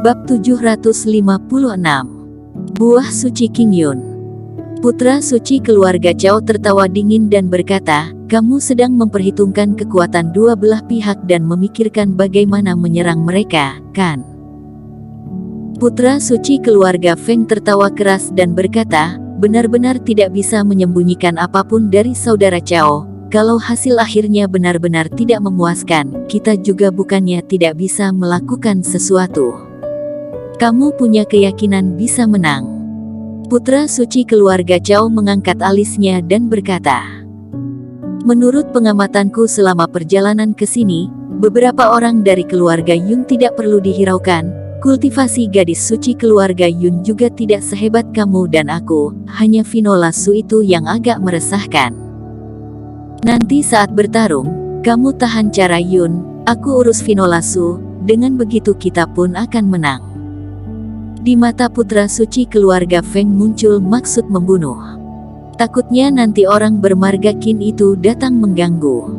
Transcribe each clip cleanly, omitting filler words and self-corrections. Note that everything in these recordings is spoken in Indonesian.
Bab 756. Buah Suci King Yun. Putra suci keluarga Cao tertawa dingin dan berkata, "Kamu sedang memperhitungkan kekuatan dua belah pihak dan memikirkan bagaimana menyerang mereka, kan?" Putra suci keluarga Feng tertawa keras dan berkata, "Benar-benar tidak bisa menyembunyikan apapun dari saudara Cao. Kalau hasil akhirnya benar-benar tidak memuaskan, kita juga bukannya tidak bisa melakukan sesuatu. Kamu punya keyakinan bisa menang." Putra suci keluarga Cao mengangkat alisnya dan berkata, "Menurut pengamatanku selama perjalanan ke sini, beberapa orang dari keluarga Yun tidak perlu dihiraukan. Kultivasi gadis suci keluarga Yun juga tidak sehebat kamu dan aku, hanya Vinola Su itu yang agak meresahkan. Nanti saat bertarung, kamu tahan cara Yun, aku urus Vinola Su, dengan begitu kita pun akan menang." Di mata putra suci keluarga Feng muncul maksud membunuh. Takutnya nanti orang bermarga Qin itu datang mengganggu.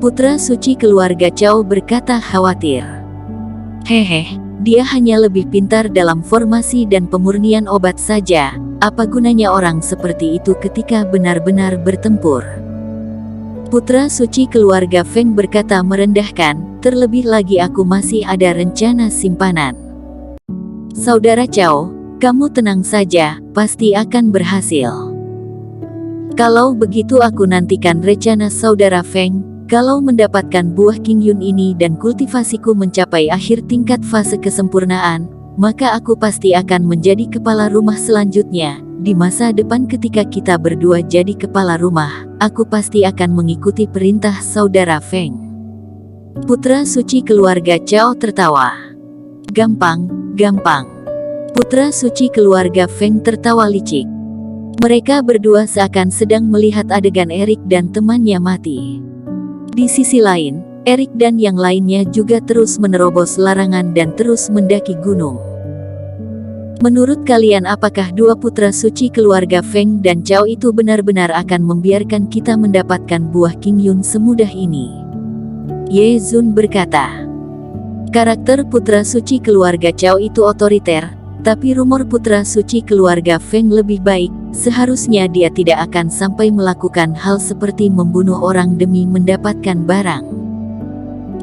Putra suci keluarga Cao berkata khawatir. "Hehe, dia hanya lebih pintar dalam formasi dan pemurnian obat saja. Apa gunanya orang seperti itu ketika benar-benar bertempur?" Putra suci keluarga Feng berkata merendahkan, "Terlebih lagi aku masih ada rencana simpanan." "Saudara Cao, kamu tenang saja, pasti akan berhasil." "Kalau begitu aku nantikan rencana saudara Feng. Kalau mendapatkan buah King Yun ini dan kultivasiku mencapai akhir tingkat fase kesempurnaan, maka aku pasti akan menjadi kepala rumah selanjutnya. Di masa depan ketika kita berdua jadi kepala rumah, aku pasti akan mengikuti perintah saudara Feng." Putra suci keluarga Cao tertawa. "Gampang. Putra suci keluarga Feng tertawa licik. Mereka berdua seakan sedang melihat adegan Erik dan temannya mati. Di sisi lain, Erik dan yang lainnya juga terus menerobos larangan dan terus mendaki gunung. "Menurut kalian apakah dua putra suci keluarga Feng dan Cao itu benar-benar akan membiarkan kita mendapatkan buah King Yun semudah ini?" Ye Zun berkata. Karakter putra suci keluarga Cao itu otoriter, tapi rumor putra suci keluarga Feng lebih baik. Seharusnya dia tidak akan sampai melakukan hal seperti membunuh orang demi mendapatkan barang.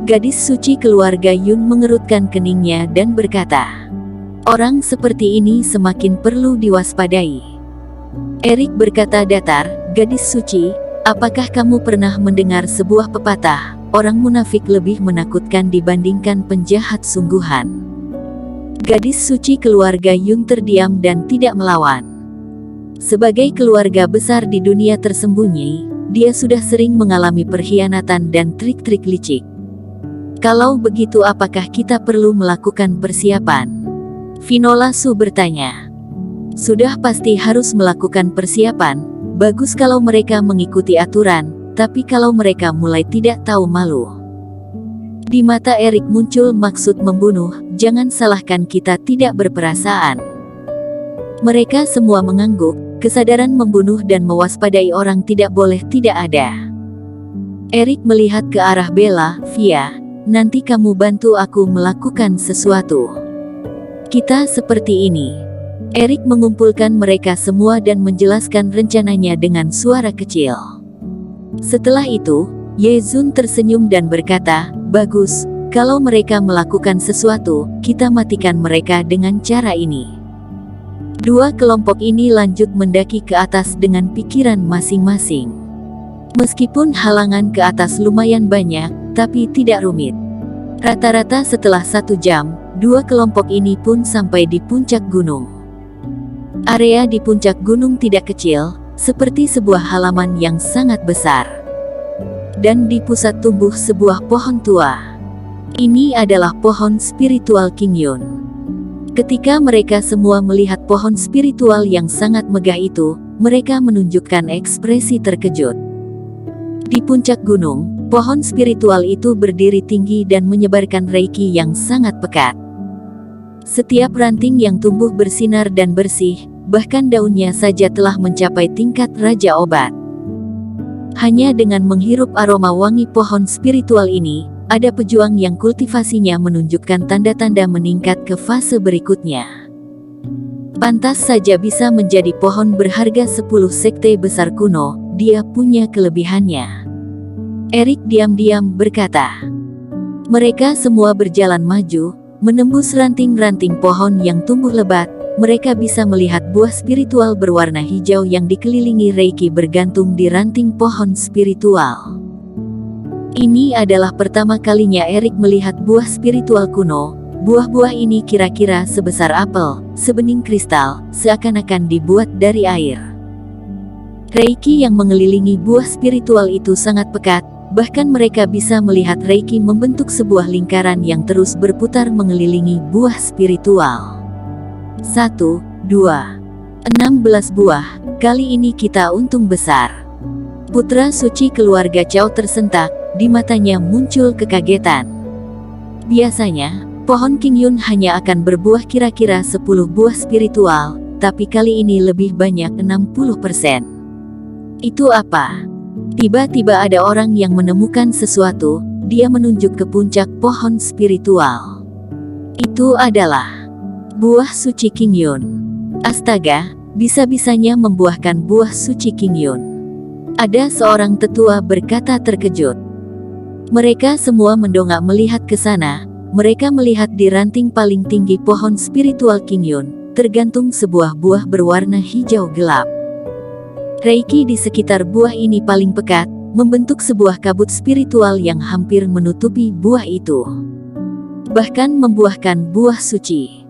Gadis suci keluarga Yun mengerutkan keningnya dan berkata, "Orang seperti ini semakin perlu diwaspadai." Erik berkata datar, "Gadis suci, apakah kamu pernah mendengar sebuah pepatah? Orang munafik lebih menakutkan dibandingkan penjahat sungguhan." Gadis suci keluarga Yun terdiam dan tidak melawan. Sebagai keluarga besar di dunia tersembunyi, dia sudah sering mengalami perkhianatan dan trik-trik licik. "Kalau begitu apakah kita perlu melakukan persiapan?" Vinola Su bertanya. "Sudah pasti harus melakukan persiapan. Bagus kalau mereka mengikuti aturan. Tapi kalau mereka mulai tidak tahu malu." Di mata Erik muncul maksud membunuh. "Jangan salahkan kita tidak berperasaan." Mereka semua mengangguk. Kesadaran membunuh dan mewaspadai orang tidak boleh tidak ada. Erik melihat ke arah Bella. "Via, nanti kamu bantu aku melakukan sesuatu. Kita seperti ini." Erik mengumpulkan mereka semua dan menjelaskan rencananya dengan suara kecil. Setelah itu, Ye Zun tersenyum dan berkata, "Bagus, kalau mereka melakukan sesuatu, kita matikan mereka dengan cara ini." Dua kelompok ini lanjut mendaki ke atas dengan pikiran masing-masing. Meskipun halangan ke atas lumayan banyak, tapi tidak rumit. Rata-rata setelah 1 jam, dua kelompok ini pun sampai di puncak gunung. Area di puncak gunung tidak kecil, seperti sebuah halaman yang sangat besar. Dan di pusat tumbuh sebuah pohon tua. Ini adalah pohon spiritual King Yun. Ketika mereka semua melihat pohon spiritual yang sangat megah itu, mereka menunjukkan ekspresi terkejut. Di puncak gunung, pohon spiritual itu berdiri tinggi dan menyebarkan reiki yang sangat pekat. Setiap ranting yang tumbuh bersinar dan bersih, bahkan daunnya saja telah mencapai tingkat raja obat. Hanya dengan menghirup aroma wangi pohon spiritual ini, ada pejuang yang kultivasinya menunjukkan tanda-tanda meningkat ke fase berikutnya. Pantas saja bisa menjadi pohon berharga 10 sekte besar kuno, dia punya kelebihannya. Erik diam-diam berkata. Mereka semua berjalan maju, menembus ranting-ranting pohon yang tumbuh lebat. Mereka bisa melihat buah spiritual berwarna hijau yang dikelilingi reiki bergantung di ranting pohon spiritual. Ini adalah pertama kalinya Erik melihat buah spiritual kuno. Buah-buah ini kira-kira sebesar apel, sebening kristal, seakan-akan dibuat dari air. Reiki yang mengelilingi buah spiritual itu sangat pekat, bahkan mereka bisa melihat reiki membentuk sebuah lingkaran yang terus berputar mengelilingi buah spiritual. 1, 2, 16 buah, kali ini kita untung besar. Putra suci keluarga Chao tersentak, di matanya muncul kekagetan. Biasanya, pohon Qingyun hanya akan berbuah kira-kira 10 buah spiritual, tapi kali ini lebih banyak 60%. Itu apa? Tiba-tiba ada orang yang menemukan sesuatu, dia menunjuk ke puncak pohon spiritual. Itu adalah buah suci Qingyun. Astaga, bisa-bisanya membuahkan buah suci Qingyun. Ada seorang tetua berkata terkejut. Mereka semua mendongak melihat ke sana. Mereka melihat di ranting paling tinggi pohon spiritual Qingyun, tergantung sebuah buah berwarna hijau gelap. Reiki di sekitar buah ini paling pekat, membentuk sebuah kabut spiritual yang hampir menutupi buah itu. Bahkan membuahkan buah suci.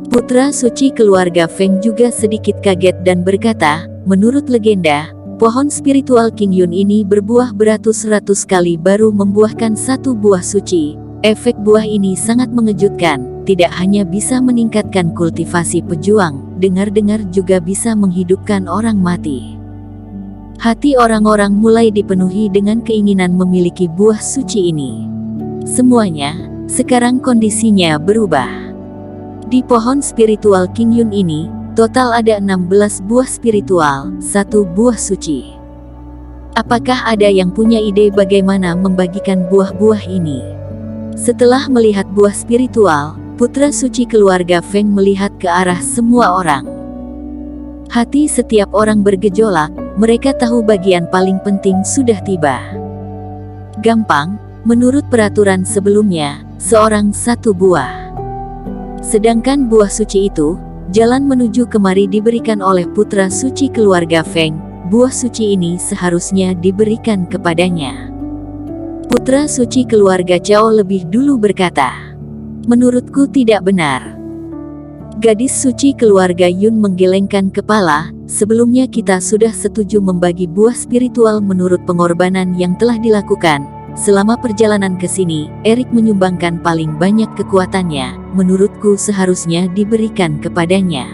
Putra suci keluarga Feng juga sedikit kaget dan berkata, menurut legenda, pohon spiritual Qingyun ini berbuah beratus-ratus kali baru membuahkan satu buah suci. Efek buah ini sangat mengejutkan, tidak hanya bisa meningkatkan kultivasi pejuang, dengar-dengar juga bisa menghidupkan orang mati. Hati orang-orang mulai dipenuhi dengan keinginan memiliki buah suci ini. Semuanya, sekarang kondisinya berubah. Di pohon spiritual Qingyun ini, total ada 16 buah spiritual, 1 buah suci. Apakah ada yang punya ide bagaimana membagikan buah-buah ini? Setelah melihat buah spiritual, putra suci keluarga Feng melihat ke arah semua orang. Hati setiap orang bergejolak, mereka tahu bagian paling penting sudah tiba. Gampang, menurut peraturan sebelumnya, seorang 1 buah. Sedangkan buah suci itu, jalan menuju kemari diberikan oleh putra suci keluarga Feng. Buah suci ini seharusnya diberikan kepadanya. Putra suci keluarga Chao lebih dulu berkata, menurutku tidak benar. Gadis suci keluarga Yun menggelengkan kepala, sebelumnya kita sudah setuju membagi buah spiritual menurut pengorbanan yang telah dilakukan. Selama perjalanan ke sini, Erik menyumbangkan paling banyak kekuatannya, menurutku seharusnya diberikan kepadanya.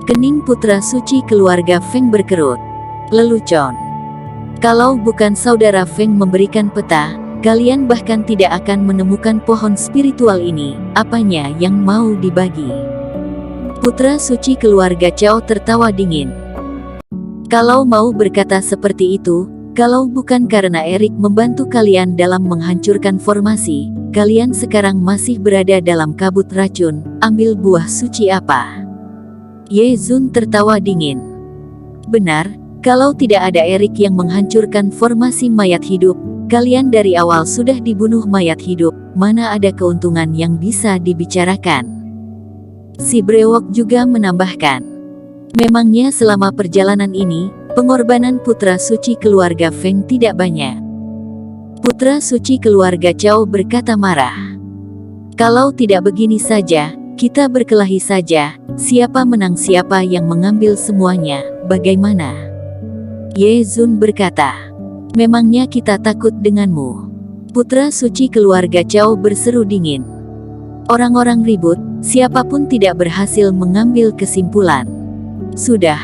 Kening putra suci keluarga Feng berkerut. Lelucon. Kalau bukan saudara Feng memberikan peta, kalian bahkan tidak akan menemukan pohon spiritual ini. Apanya yang mau dibagi? Putra suci keluarga Chao tertawa dingin. Kalau mau berkata seperti itu, kalau bukan karena Erik membantu kalian dalam menghancurkan formasi, kalian sekarang masih berada dalam kabut racun. Ambil buah suci apa? Ye Zun tertawa dingin. Benar, kalau tidak ada Erik yang menghancurkan formasi mayat hidup, kalian dari awal sudah dibunuh mayat hidup. Mana ada keuntungan yang bisa dibicarakan? Si brewok juga menambahkan. Memangnya selama perjalanan ini, pengorbanan putra suci keluarga Feng tidak banyak. Putra suci keluarga Chao berkata marah. Kalau tidak begini saja, kita berkelahi saja. Siapa menang siapa yang mengambil semuanya, bagaimana? Ye Zun berkata. Memangnya kita takut denganmu? Putra suci keluarga Chao berseru dingin. Orang-orang ribut, siapapun tidak berhasil mengambil kesimpulan. Sudah.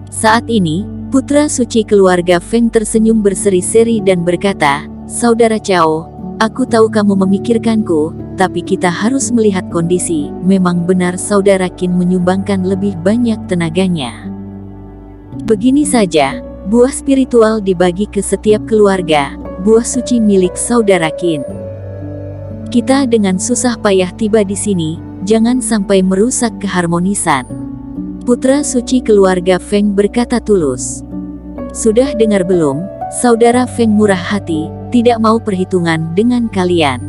Saat ini, putra suci keluarga Feng tersenyum berseri-seri dan berkata, Saudara Chao, aku tahu kamu memikirkanku, tapi kita harus melihat kondisi. Memang benar saudara Qin menyumbangkan lebih banyak tenaganya. Begini saja, buah spiritual dibagi ke setiap keluarga. buah suci milik saudara Qin. Kita dengan susah payah tiba di sini, jangan sampai merusak keharmonisan. Putra suci keluarga Feng berkata tulus. Sudah dengar belum, saudara Feng murah hati, tidak mau perhitungan dengan kalian.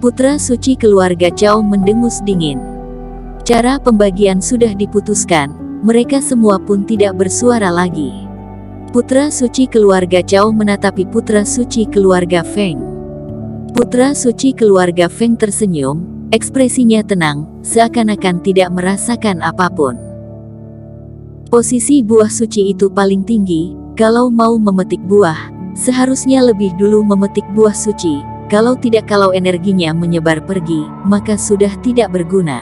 Putra suci keluarga Zhao mendengus dingin. Cara pembagian sudah diputuskan, mereka semua pun tidak bersuara lagi. Putra suci keluarga Zhao menatapi putra suci keluarga Feng. Putra suci keluarga Feng tersenyum, ekspresinya tenang, seakan-akan tidak merasakan apapun. Posisi buah suci itu paling tinggi, kalau mau memetik buah, seharusnya lebih dulu memetik buah suci, kalau energinya menyebar pergi, maka sudah tidak berguna.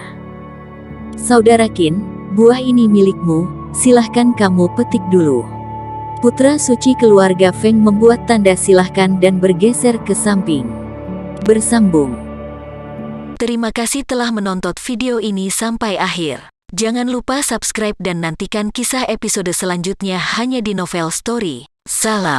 Saudara Qin, buah ini milikmu, silahkan kamu petik dulu. Putra suci keluarga Feng membuat tanda silahkan dan bergeser ke samping. Bersambung. Terima kasih telah menonton video ini sampai akhir. Jangan lupa subscribe dan nantikan kisah episode selanjutnya hanya di Novel Story. Salam.